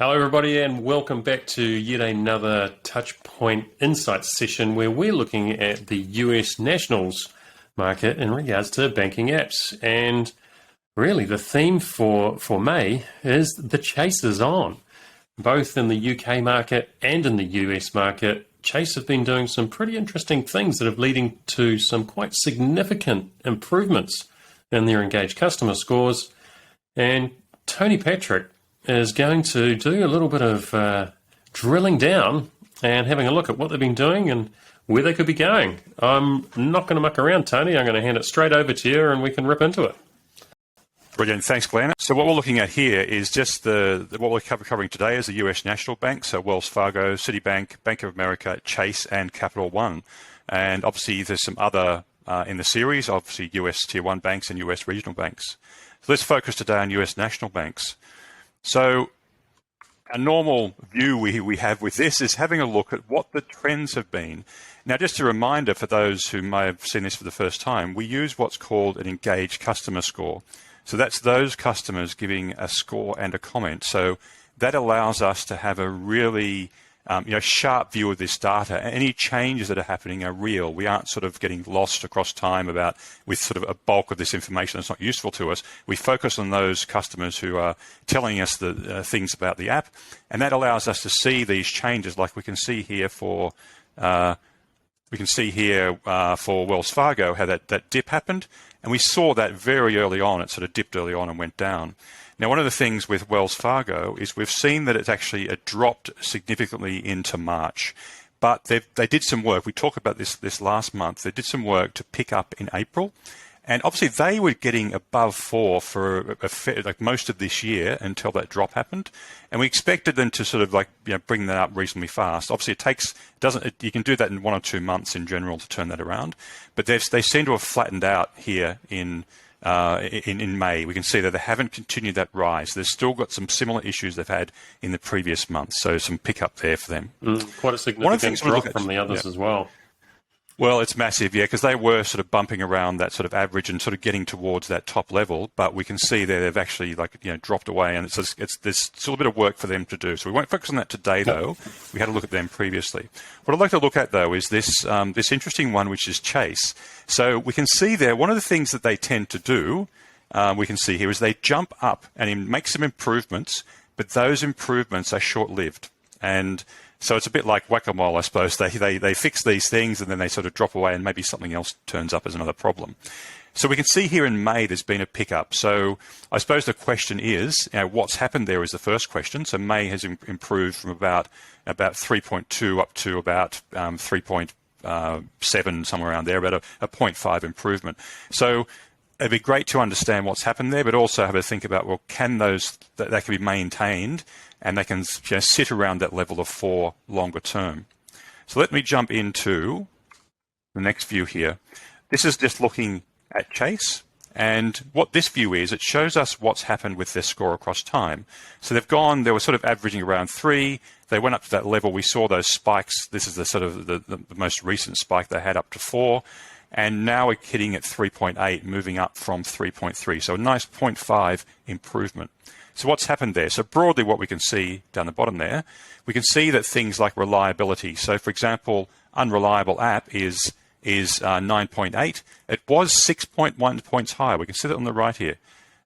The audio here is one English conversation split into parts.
Hello, everybody, and welcome back to yet another Touchpoint Insights session where we're looking at the US nationals market in regards to banking apps. And really, the theme for May is the chase is on. Both in the UK market and in the US market, Chase have been doing some pretty interesting things that are leading to some quite significant improvements in their engaged customer scores. And Tony Patrick is going to do a little bit of drilling down and having a look at what they've been doing and where they could be going. I'm not going to muck around, Tony. I'm going to hand it straight over to you and we can rip into it. Brilliant. Thanks, Glenn. So what we're looking at here is just what we're covering today is the US national banks, so Wells Fargo, Citibank, Bank of America, Chase, and Capital One. And obviously there's some other in the series, obviously US Tier 1 banks and US regional banks. So let's focus today on US national banks. So a normal view we have with this is having a look at what the trends have been. Now, just a reminder for those who may have seen this for the first time, we use what's called an engaged customer score. So that's those customers giving a score and a comment. So that allows us to have a really sharp view of this data. Any changes that are happening are real. We aren't sort of getting lost across time with sort of a bulk of this information that's not useful to us. We focus on those customers who are telling us the things about the app, and that allows us to see these changes, like we can see here for Wells Fargo, how that dip happened, and we saw that very early on. It sort of dipped early on and went down. Now, one of the things with Wells Fargo is we've seen that it's actually dropped significantly into March, but they did some work. We talked about this last month. They did some work to pick up in April, and obviously they were getting above 4 for most of this year until that drop happened, and we expected them to sort of bring that up reasonably fast. Obviously, you can do that in 1 or 2 months in general to turn that around, but they seem to have flattened out here in May. We can see that they haven't continued that rise. They've still got some similar issues they've had in the previous months, so some pickup there for them. Quite a significant drop from the others as well. Well, it's massive, because they were sort of bumping around that sort of average and sort of getting towards that top level, but we can see that they've actually dropped away, and there's still a bit of work for them to do. So we won't focus on that today, though. We had a look at them previously. What I'd like to look at, though, is this interesting one, which is Chase. So we can see there, one of the things that they tend to do, we can see here, is they jump up and make some improvements, but those improvements are short-lived. And so it's a bit like whack-a-mole, I suppose. They fix these things and then they sort of drop away and maybe something else turns up as another problem. So we can see here in May there's been a pickup. So I suppose the question is, what's happened there is the first question. So May has improved from about 3.2 up to about 3.7, somewhere around there, about a 0.5 improvement. So it'd be great to understand what's happened there, but also have a think about, well, can that can be maintained and they can sit around that level of 4 longer term. So let me jump into the next view here. This is just looking at Chase, and what this view is, it shows us what's happened with their score across time. So they were sort of averaging around 3. They went up to that level. We saw those spikes. This is the sort of the most recent spike they had, up to 4. And now we're hitting at 3.8, moving up from 3.3. So a nice 0.5 improvement. So what's happened there? So broadly what we can see down the bottom there, we can see that things like reliability. So for example, unreliable app is 9.8. It was 6.1 points higher. We can see that on the right here.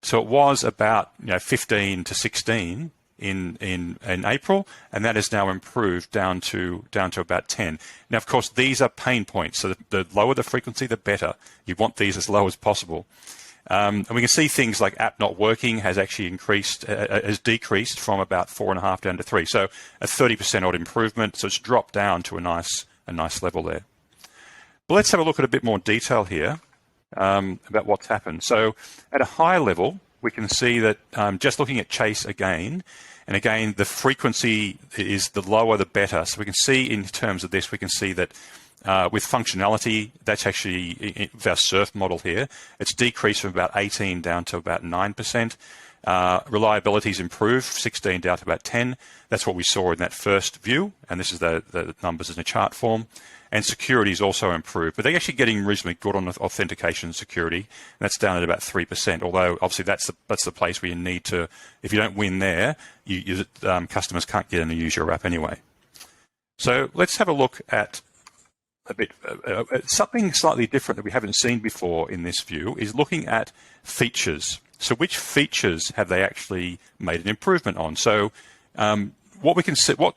So it was about 15 to 16 in April, and that has now improved down to about 10. Now, of course, these are pain points. So the lower the frequency, the better. You want these as low as possible. And we can see things like app not working has actually decreased from about 4.5 down to 3. So a 30% odd improvement. So it's dropped down to a nice level there. But let's have a look at a bit more detail here about what's happened. So at a higher level, we can see that just looking at Chase again, and again, the frequency is the lower, the better. So we can see in terms of this, we can see that with functionality, that's actually our surf model here. It's decreased from about 18 down to about 9%. Reliability's improved, 16 down to about 10. That's what we saw in that first view, and this is the numbers in a chart form. And security is also improved, but they're actually getting reasonably good on authentication and security. And that's down at about 3%. Although obviously that's the place where you need to. If you don't win there, customers can't get in and use your app anyway. So let's have a look at a bit something slightly different that we haven't seen before in this view is looking at features. So which features have they actually made an improvement on? So what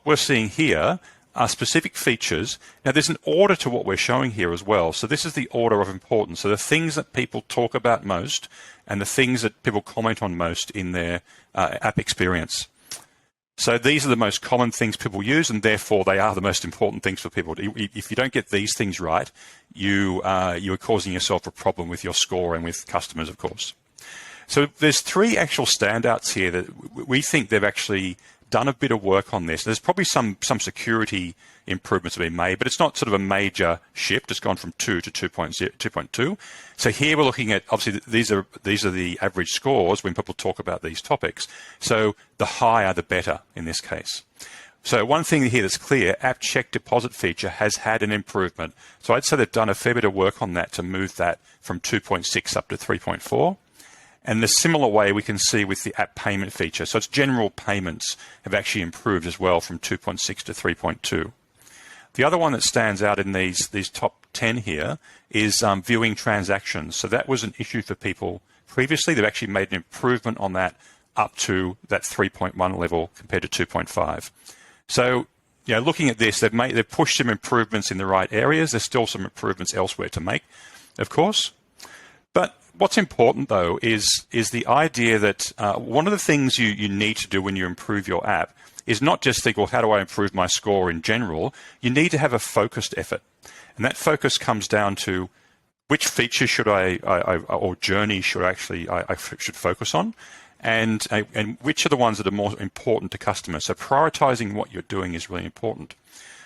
we're seeing here are specific features. Now, there's an order to what we're showing here as well. So this is the order of importance. So the things that people talk about most and the things that people comment on most in their app experience. So these are the most common things people use, and therefore they are the most important things for people. If you don't get these things right, you are causing yourself a problem with your score and with customers, of course. So there's three actual standouts here that we think they've actually done a bit of work on this. There's probably some security improvements have been made, but it's not sort of a major shift. It's gone from 2 to 2.2. So here we're looking at, obviously, these are the average scores when people talk about these topics. So the higher, the better in this case. So one thing here that's clear, app check deposit feature has had an improvement. So I'd say they've done a fair bit of work on that to move that from 2.6 up to 3.4. And the similar way we can see with the app payment feature. So its general payments have actually improved as well from 2.6 to 3.2. The other one that stands out in these top 10 here is viewing transactions. So that was an issue for people previously. They've actually made an improvement on that up to that 3.1 level compared to 2.5. So looking at this, they've pushed some improvements in the right areas. There's still some improvements elsewhere to make, of course. But what's important, though, is the idea that one of the things you need to do when you improve your app is not just think, well, how do I improve my score in general? You need to have a focused effort. And that focus comes down to which features should or journey should I should focus on, and which are the ones that are more important to customers. So prioritizing what you're doing is really important.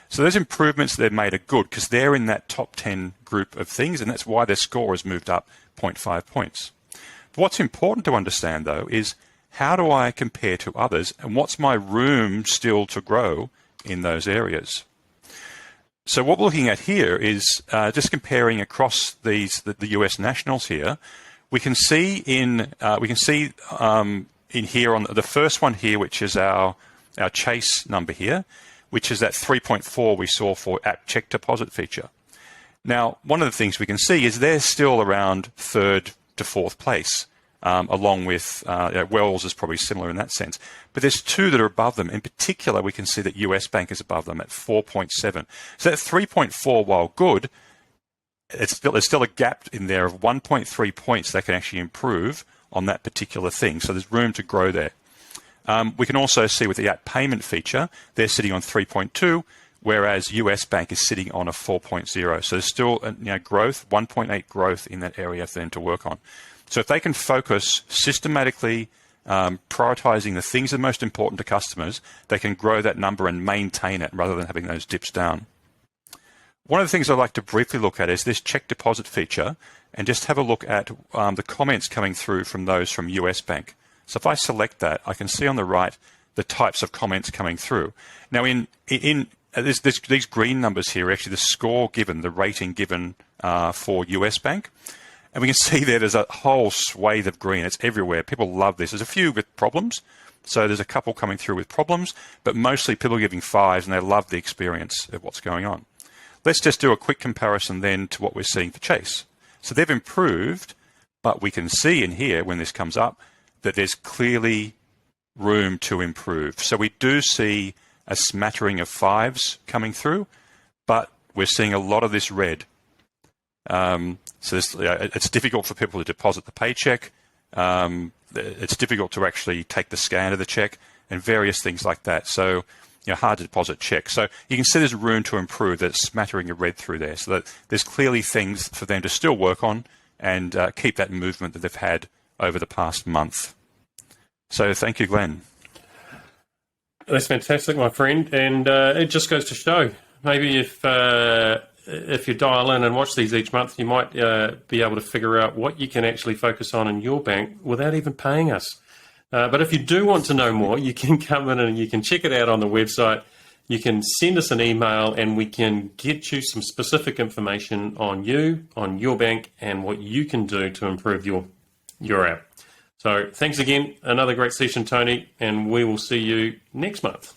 So those improvements they've made are good because they're in that top 10 group of things, and that's why their score has moved up 0.5 points. But what's important to understand, though, is how do I compare to others, and what's my room still to grow in those areas? So what we're looking at here is just comparing across the US nationals here. We can see in here on the first one here, which is our chase number here, which is that 3.4 we saw for app check deposit feature. Now, one of the things we can see is they're still around third to fourth place, along with Wells is probably similar in that sense. But there's two that are above them. In particular, we can see that US Bank is above them at 4.7. So that 3.4, while good, there's still a gap in there of 1.3 points that can actually improve on that particular thing. So there's room to grow there. We can also see with the app payment feature, they're sitting on 3.2, whereas US Bank is sitting on a 4.0. So there's still growth, 1.8 growth in that area for them to work on. So if they can focus systematically, prioritizing the things that are most important to customers, they can grow that number and maintain it rather than having those dips down. One of the things I'd like to briefly look at is this check deposit feature and just have a look at the comments coming through from those from US Bank. So if I select that, I can see on the right the types of comments coming through. Now, these green numbers here are actually the score given, the rating given for US Bank. And we can see there's a whole swathe of green. It's everywhere. People love this. There's a few with problems. So there's a couple coming through with problems, but mostly people are giving 5s and they love the experience of what's going on. Let's just do a quick comparison then to what we're seeing for Chase. So they've improved, but we can see in here when this comes up that there's clearly room to improve. So we do see a smattering of 5s coming through, but we're seeing a lot of this red. So it's difficult for people to deposit the paycheck. It's difficult to actually take the scan of the check and various things like that. So, hard to deposit checks. So you can see there's room to improve. There's smattering of red through there. So that there's clearly things for them to still work on and keep that movement that they've had over the past month. So thank you, Glenn. That's fantastic, my friend. And it just goes to show, maybe if you dial in and watch these each month, you might be able to figure out what you can actually focus on in your bank without even paying us. But if you do want to know more, you can come in and you can check it out on the website. You can send us an email and we can get you some specific information on you, on your bank, and what you can do to improve your app. So thanks again. Another great session, Tony, and we will see you next month.